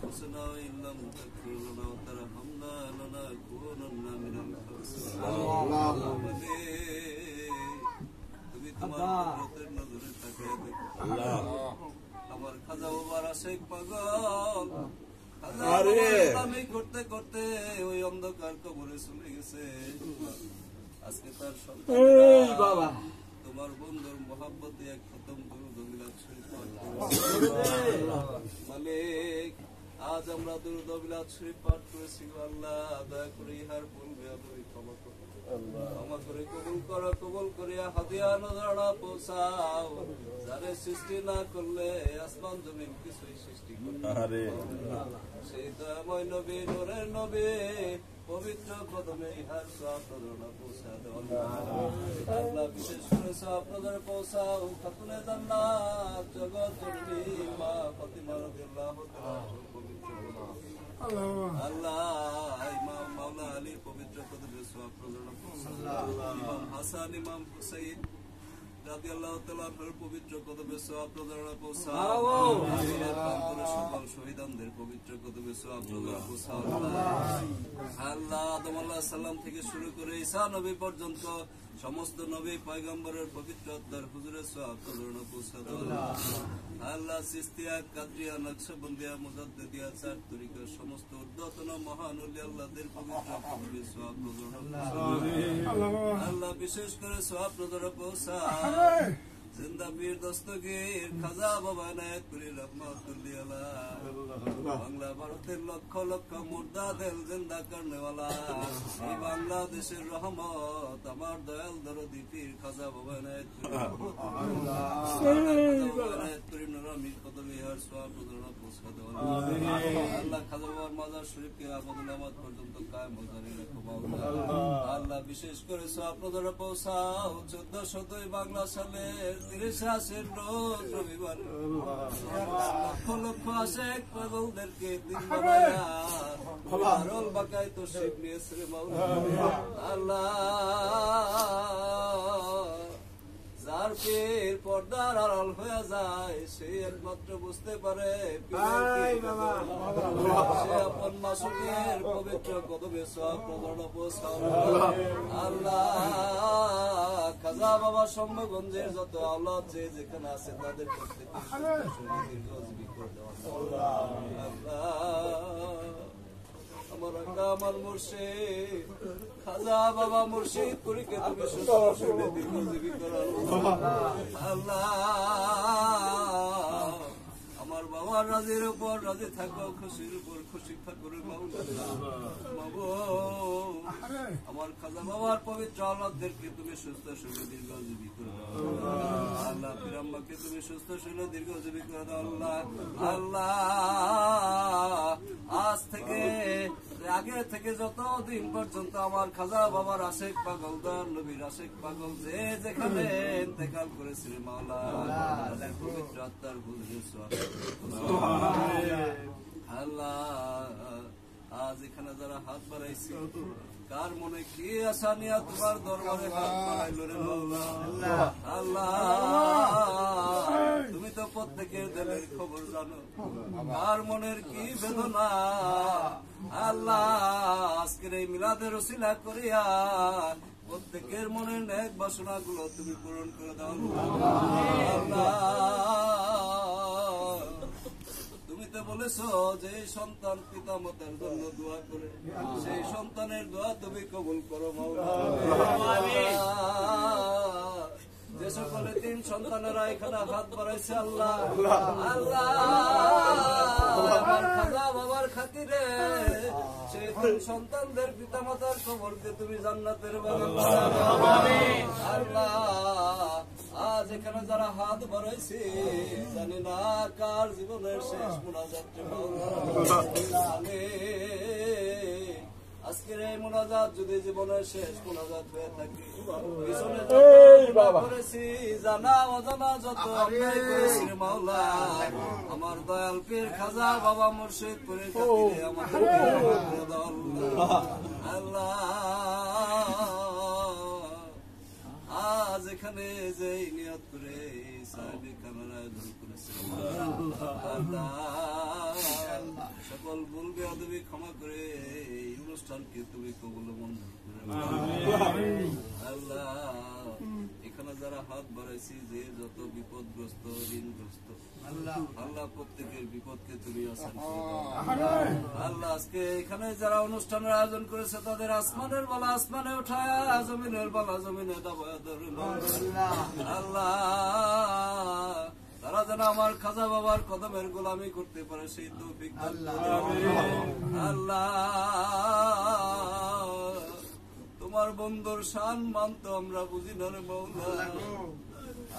أنفسنا وإن لم تغفر لنا وترحمنا لنكونن من الخاسرين তুমি তোমার কুদরতের নজরে তাকিয়ে দেখো আমার খাজা বাবার আশিক পাগল আমি করতে করতে ওই অন্ধকার কবরে চলে গেছে আজকে তার সন্তান তোমার বন্ধুর মহব্বতে এক খতম দুরূদ ও মিলাদ শরীফ পাঠ মালিক আজ আমরা দুরূদ ও মিলাদ শরীফ পাঠ করেছি আল্লাহ দয়া করে ইহার ভুল বেয়াদবি ক্ষমা করো ক্ষমা করে কবুল করিয়া হাদিয়া নজরানা পৌঁছাও যারে সৃষ্টি না করলে আসমান জমিন কিছুই সৃষ্টি করবে সেই দয়াময় নবী নূরের নবী পবিত্র কদমে ইহার সওয়াব নজরানা পৌঁছা দাও আল্লাহ বিশেষ করে সওয়াব নজরে পৌঁছাও খাতুনে জান্নাত জগৎ জননী মা ফাতিমা রাদিয়াল্লাহু তাআলা পবিত্র আল্লাহ ইমাম মাওলা আলীর পবিত্র কদমে সওয়াব নজরানা পৌঁছাও ইমাম হাসান ইমাম হুসাইন রাদিয়াল্লাহু তাআলার পবিত্র কদমে সওয়াব নজরানা পৌঁছাও আমিনের প্রান্তরে সকল শহীদদের পবিত্র কদমে সওয়াব নজরানা পৌঁছাও আল্লাহ আদম আলাইহিস সালাম থেকে শুরু করে ঈসা নবী পর্যন্ত সমস্ত নবী পয়গম্বরের পবিত্র আত্মার হুজুরের সওয়াব নজরানা পৌঁছাও আল্লাহ সিস্তিয়া কাদরিয়া নকশবন্দিয়া মুজাদ্দিদিয়া চার তরিকার সমস্ত উর্ধ্বতন মহান ওলি আল্লাহদের পবিত্র কদমে সওয়াব নজরানা পৌঁছাও আল্লাহ বিশেষ করে সওয়াব নজরানা পৌঁছাও জিন্দা পীর দস্তগীর খাজা বাবা নায়কপুরী রহমাতুল্লাহি আলাইহি বাংলা ভারতের লক্ষ লক্ষ মুর্দা দিল জিন্দা করনেওয়ালা এই বাংলাদেশের রহমত আমার দয়াল দরদি পীর খাজা বাবা নায়কপুরী নুরানির কদমে ইহার সওয়াব নজরানা পৌঁছা দাও আল্লাহ খাজা বাবার মাজার শরীফকে আবাদুল আবাদ পর্যন্ত কায়েম ও জারি রাখো আল্লাহ বিশেষ করে সওয়াব নজরানা পৌঁছাও 1402 বাংলা সালের 30 আশ্বিন রোজ রবিবার লক্ষ লক্ষ আশেক পাগলদেরকে দিন বানায়া পাগল বাকায় তো শিব নিয়েছে মাওলা আল্লাহ যার পীর পর্দার আড়াল হয়ে যায় সে একমাত্র বুঝতে পারে সে আপন মাসুকের পবিত্র কদমে সওয়াব নজরানা পৌঁছাও আল্লাহ খাজা বাবা শম্ভুগঞ্জের যত আওলাদ যে যেখানে আছে তাদের প্রত্যেককে দীর্ঘজীবী করে দাও আল্লাহ আমার আমার মুর্শিদ খাজা বাবা মুর্শিদ পুরীকে তুমি সুস্থ শরীরে দীর্ঘজীবী করো আল্লাহ আমার বাবার রাজির উপর রাজি থাকো খুশির উপর খুশি থাকো আমার খাজা বাবার পবিত্র আল্লাহদেরকে তুমি সুস্থ শরীরে দীর্ঘজীবী করে দাও আল্লাহ পিরাম্মাকে তুমি সুস্থ শরীরে দীর্ঘজীবী করে দাও আল্লাহ আল্লাহ আজ থেকে আগে থেকে যতদিন পর্যন্ত আমার খাজা বাবার আশেক পাগল দয়াল নবীর আশেক পাগল যে যেখানে ইন্তেকাল করেছিল মাওলা পবিত্র আত্মার হুজুরের সওয়াব আল্লাহ আজ এখানে যারা হাত বাড়াইছে কার মনে কি আশা নিয়ে তোমার দরবারে হাত বাড়াইলো রে মাওলা আল্লাহ তুমি তো প্রত্যেকের দিলের খবর জানো কার মনের কি বেদনা আল্লাহ আজকের এই মিলাদের ওসিলা করিয়া প্রত্যেকের মনের নেক বাসনা গুলো তুমি পূরণ করে দাও আল্লাহ তুমি তো বলেছো যে সন্তান পিতা মাতার জন্য দোয়া করে সেই সন্তানের দোয়া তুমি কবুল করো মাওলা যে সকলে 3 সন্তানেরা এখানে হাত বাড়াইছে আল্লাহ আল্লাহ আমার খাজা বাবার খাতিরে সেই 3 সন্তানদের পিতা মাতার কবরকে তুমি জান্নাতের বাগান বানাও আল্লাহ আজ এখানে যারা হাত বাড়াইছে জানি না কার জীবনের শেষ মুনাজাত আজকের এই মুনাজাত যদি জীবনের শেষ মুনাজাত হয়ে থাকে পিছনে করেছি জানা অজানা যত অন্যায় করেছি মাওলা আমার দয়াল পীর খাজা বাবা মুর্শিদ করে আমাদের আল্লাহ আজ এখানে যে নিয়ত করে সাহেব ক্যামেরায় ধরে করেছে আল্লাহ সকল ভুল বেয়াদবি ক্ষমা করে এই অনুষ্ঠানকে তুমি কবুল মঞ্জুর করে আল্লাহ। এখানে যারা হাত বাড়াইছি, যে যত বিপদগ্রস্ত ঋণগ্রস্ত আল্লাহ, প্রত্যেকের বিপদকে তুমি আসান করে দাও আল্লাহ। আজকে এখানে যারা অনুষ্ঠানের আয়োজন করেছে তাদের আসমানের বালা আসমানে উঠায়, জমিনের বালা জমিনে দাবায় আল্লাহ। তারা যেন আমার খাজা বাবার কদমের গোলামি করতে পারে সেই তৌফিক দান আল্লাহ। তোমার বন্ধুর শান মান তো আমরা বুঝি না রে মাওলা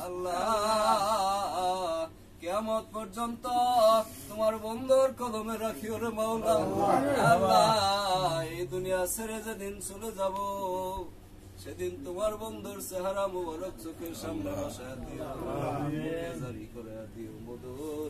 আল্লাহ। কিয়ামত পর্যন্ত তোমার বন্ধুর কদমে রাখিও রে মাওলা আল্লাহ। এই দুনিয়া ছেড়ে যেদিন চলে যাব, সেদিন তোমার বন্ধুর চেহারা মুবারক চোখের সামনে বসায় দিও, জারি করে দিও মধুর